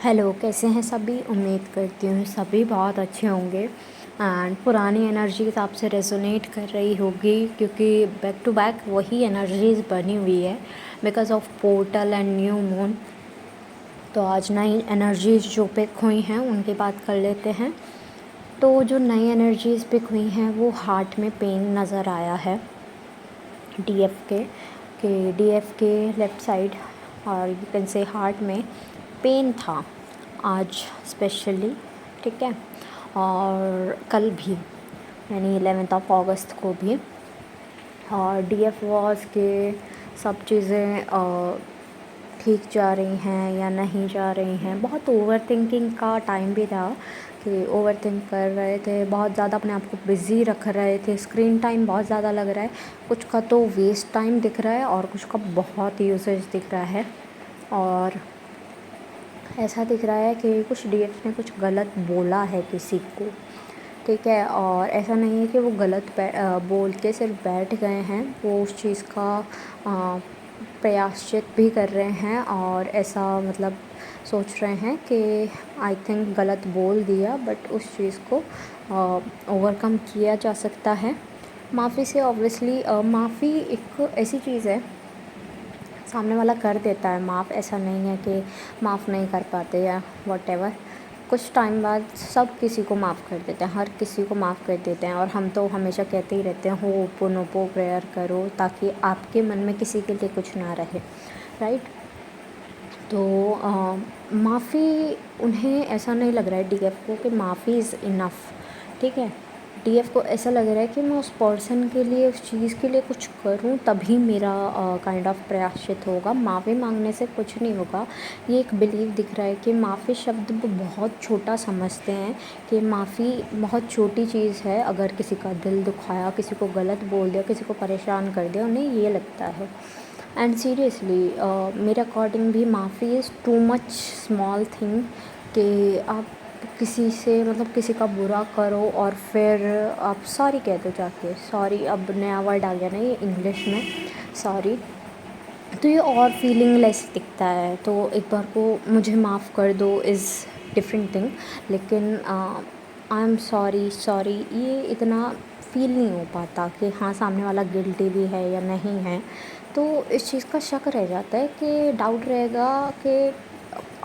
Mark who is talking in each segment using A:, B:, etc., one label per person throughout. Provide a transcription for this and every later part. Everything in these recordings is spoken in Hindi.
A: हेलो, कैसे हैं सभी? उम्मीद करती हूँ सभी बहुत अच्छे होंगे एंड पुरानी एनर्जीज़ आपसे रेजोनेट कर रही होगी क्योंकि बैक टू बैक वही एनर्जीज़ बनी हुई है because of portal and new moon. तो आज नई एनर्जीज़ जो पिक हुई हैं उनकी बात कर लेते हैं। तो जो नई एनर्जीज़ पिक हुई हैं वो हार्ट में पेन नज़र आया है डीएफ के डीएफ के लेफ़्ट साइड और यू कैन से हार्ट में पेन था आज स्पेशली, ठीक है। और कल भी यानी 11th ऑफ अगस्त को भी। और डीएफ वॉज के सब चीज़ें ठीक जा रही हैं या नहीं जा रही हैं। बहुत ओवर थिंकिंग का टाइम भी था कि ओवर थिंक कर रहे थे, बहुत ज़्यादा अपने आप को बिज़ी रख रहे थे। स्क्रीन टाइम बहुत ज़्यादा लग रहा है, कुछ का तो वेस्ट टाइम दिख रहा है और कुछ का बहुत यूसेज दिख रहा है। और ऐसा दिख रहा है कि कुछ डीएफ ने कुछ गलत बोला है किसी को, ठीक है। और ऐसा नहीं है कि वो गलत बोल के सिर्फ बैठ गए हैं, वो उस चीज़ का प्रायश्चित भी कर रहे हैं और ऐसा मतलब सोच रहे हैं कि आई थिंक गलत बोल दिया बट उस चीज़ को ओवरकम किया जा सकता है माफ़ी से। ऑब्वियसली माफ़ी एक ऐसी चीज़ है, सामने वाला कर देता है माफ़, ऐसा नहीं है कि माफ़ नहीं कर पाते या वॉटेवर। कुछ टाइम बाद सब किसी को माफ़ कर देते हैं, हर किसी को माफ़ कर देते हैं। और हम तो हमेशा कहते ही रहते हैं होपोनोपो प्रेयर करो ताकि आपके मन में किसी के लिए कुछ ना रहे, राइट। तो माफ़ी उन्हें ऐसा नहीं लग रहा है डीएफ को कि माफ़ी इज़ इनफ, ठीक है। डीएफ को ऐसा लग रहा है कि मैं उस पर्सन के लिए उस चीज़ के लिए कुछ करूं तभी मेरा काइंड ऑफ प्रायश्चित होगा। माफ़ी मांगने से कुछ नहीं होगा। ये एक बिलीव दिख रहा है कि माफ़ी शब्द वो बहुत छोटा समझते हैं कि माफ़ी बहुत छोटी चीज़ है। अगर किसी का दिल दुखाया, किसी को गलत बोल दिया, किसी को परेशान कर दिया, उन्हें ये लगता है। एंड सीरियसली मेरे अकॉर्डिंग भी माफ़ी is too much small thing कि आप किसी से मतलब किसी का बुरा करो और फिर आप सॉरी कह दो जाके। सॉरी अब नया वर्ड आ गया ना ये इंग्लिश में, सॉरी। तो ये और फीलिंग लेस दिखता है। तो एक बार को मुझे माफ़ कर दो इज़ डिफरेंट थिंग, लेकिन आई एम सॉरी सॉरी ये इतना फील नहीं हो पाता कि हाँ सामने वाला गिल्टी भी है या नहीं है। तो इस चीज़ का शक रह जाता है कि डाउट रहेगा कि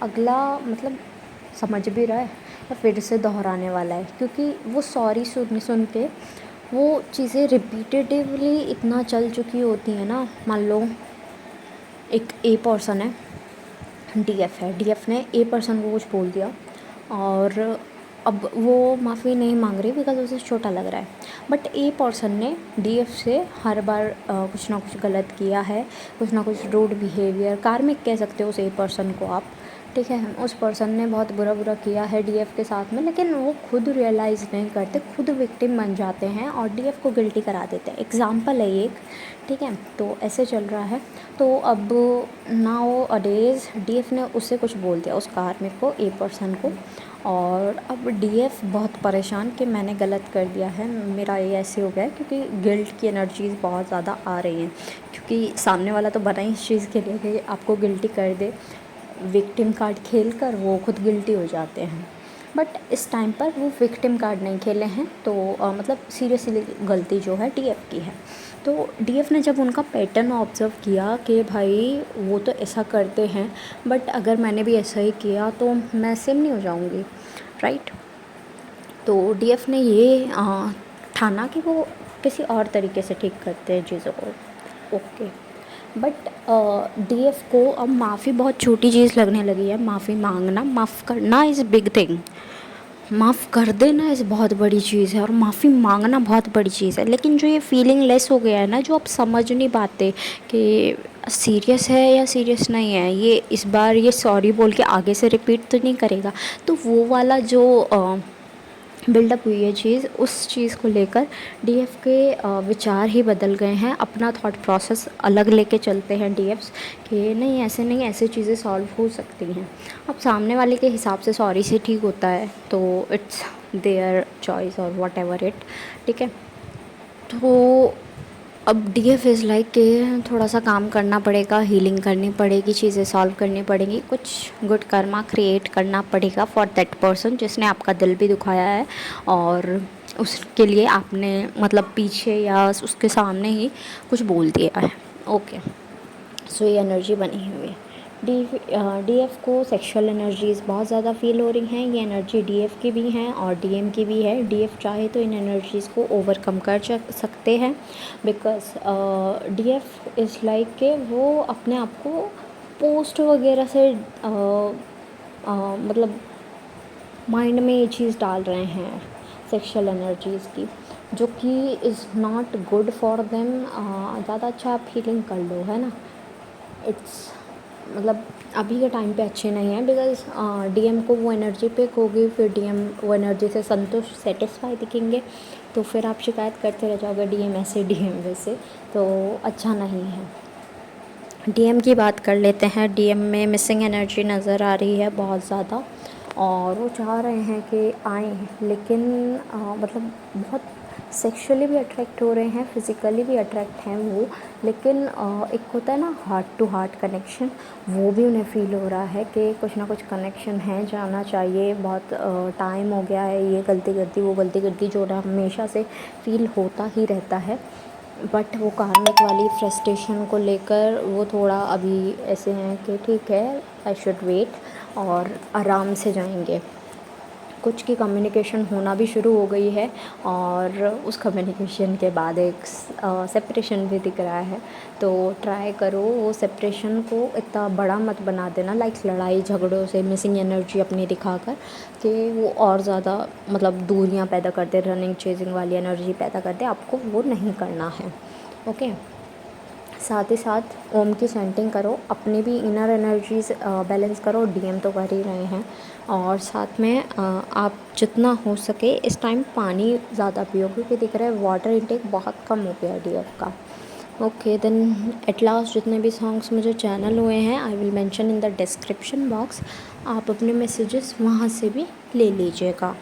A: अगला मतलब समझ भी रहा है या फिर से दोहराने वाला है, क्योंकि वो सॉरी सुन सुन के वो चीज़ें रिपीटेटिवली इतना चल चुकी होती हैं ना। मान लो एक ए पर्सन है, डीएफ है, डीएफ ने ए पर्सन को कुछ बोल दिया और अब वो माफ़ी नहीं मांग रही बिकॉज उसे छोटा लग रहा है। बट ए पर्सन ने डीएफ से हर बार कुछ ना कुछ गलत किया है, कुछ ना कुछ रूड बिहेवियर, कार्मिक कह सकते हो उस ए पर्सन को आप, ठीक है। उस पर्सन ने बहुत बुरा बुरा किया है डीएफ के साथ में, लेकिन वो खुद रियलाइज़ नहीं करते, खुद विक्टिम बन जाते हैं और डीएफ को गिल्टी करा देते हैं। एग्ज़ाम्पल है ये एक, ठीक है। तो ऐसे चल रहा है। तो अब नाउ अडेज़ डीएफ ने उससे कुछ बोल दिया उस कार्मिक को, ए पर्सन को। और अब डीएफ बहुत परेशान कि मैंने गलत कर दिया है, मेरा ये ऐसे हो गया है, क्योंकि गिल्ट की एनर्जीज़ बहुत ज़्यादा आ रही हैं। क्योंकि सामने वाला तो बना ही इस चीज़ के लिए कि आपको गिल्टी कर दे, विक्टिम कार्ड खेल कर वो खुद गिल्टी हो जाते हैं। बट इस टाइम पर वो विक्टिम कार्ड नहीं खेले हैं, तो मतलब सीरियसली गलती जो है डीएफ की है। तो डीएफ ने जब उनका पैटर्न ऑब्ज़र्व किया कि भाई वो तो ऐसा करते हैं बट अगर मैंने भी ऐसा ही किया तो मैं सेम नहीं हो जाऊंगी, राइट। तो डीएफ ने ये ठाना कि वो किसी और तरीके से ठीक करते हैं चीज़ों को, ओके। बट डीएफ को अब माफ़ी बहुत छोटी चीज़ लगने लगी है। माफ़ी मांगना, माफ़ करना इज़ बिग थिंग। माफ़ कर देना इज़ बहुत बड़ी चीज़ है और माफ़ी मांगना बहुत बड़ी चीज़ है। लेकिन जो ये फीलिंग लेस हो गया है ना, जो आप समझ नहीं पाते कि सीरियस है या सीरियस नहीं है, ये इस बार ये सॉरी बोल के आगे से रिपीट तो नहीं करेगा, तो वो वाला जो बिल्डअप हुई है चीज़, उस चीज़ को लेकर डीएफ के विचार ही बदल गए हैं। अपना थॉट प्रोसेस अलग लेके चलते हैं डीएफ्स कि नहीं ऐसे नहीं, ऐसे चीज़ें सॉल्व हो सकती हैं। अब सामने वाले के हिसाब से सॉरी से ठीक होता है तो इट्स देयर चॉइस और वॉट एवर इट, ठीक है। तो अब डीएफ इज़ लाइक कि थोड़ा सा काम करना पड़ेगा, हीलिंग करनी पड़ेगी, चीज़ें सॉल्व करनी पड़ेंगी, कुछ गुड कर्मा क्रिएट करना पड़ेगा फॉर दैट पर्सन जिसने आपका दिल भी दुखाया है और उसके लिए आपने मतलब पीछे या उसके सामने ही कुछ बोल दिया है। ओके, सो ये एनर्जी बनी हुई है। डीएफ को सेक्सुअल एनर्जीज़ बहुत ज़्यादा फील हो रही हैं। ये एनर्जी डीएफ की भी हैं और डीएम की भी है। डीएफ चाहे तो इन एनर्जीज़ को ओवरकम कर सकते हैं, बिकॉज डीएफ इज़ लाइक के वो अपने आप को पोस्ट वगैरह से मतलब माइंड में ये चीज़ डाल रहे हैं सेक्सुअल एनर्जीज़ की, जो कि is not good for them. ज़्यादा अच्छा आप फीलिंग कर लो, है ना। इट्स मतलब अभी के टाइम पे अच्छे नहीं है, बिकॉज डीएम को वो एनर्जी पिक होगी, फिर डीएम वो एनर्जी से संतुष्ट सेटिस्फाई दिखेंगे, तो फिर आप शिकायत करते रह जाओगे डीएम ऐसे डीएम वैसे, तो अच्छा नहीं है। डीएम की बात कर लेते हैं। डीएम में मिसिंग एनर्जी नज़र आ रही है बहुत ज़्यादा, और वो चाह रहे हैं कि आएँ, लेकिन मतलब बहुत सेक्सुअली भी अट्रैक्ट हो रहे हैं, फिज़िकली भी अट्रैक्ट हैं वो, लेकिन एक होता है ना हार्ट टू हार्ट कनेक्शन, वो भी उन्हें फ़ील हो रहा है कि कुछ ना कुछ कनेक्शन है, जाना चाहिए, बहुत टाइम हो गया है, ये गलती कर दी वो गलती कर दी, जो हमेशा से फ़ील होता ही रहता है। बट वो कार्मिक वाली फ्रस्ट्रेशन को लेकर वो थोड़ा अभी ऐसे हैं कि ठीक है, आई शुड वेट, और आराम से जाएंगे। कुछ की कम्युनिकेशन होना भी शुरू हो गई है, और उस कम्युनिकेशन के बाद एक सेपरेशन भी दिख रहा है। तो ट्राई करो वो सेपरेशन को इतना बड़ा मत बना देना, लाइक लड़ाई झगड़ों से मिसिंग एनर्जी अपनी दिखाकर, कि वो और ज़्यादा मतलब दूरियां पैदा कर दे, रनिंग चेजिंग वाली एनर्जी पैदा कर दे। आपको वो नहीं करना है। ओके, साथ ही साथ ओम की चैंटिंग करो, अपनी भी इनर एनर्जीज बैलेंस करो। डीएम तो कर ही रहे हैं, और साथ में आप जितना हो सके इस टाइम पानी ज़्यादा पियो, क्योंकि दिख रहा है वाटर इनटेक बहुत कम हो गया डीएफ का। ओके देन, एट लास्ट जितने भी सॉन्ग्स मुझे चैनल हुए हैं I will mention in the description box, आप अपने मैसेजेस वहाँ से भी ले लीजिएगा।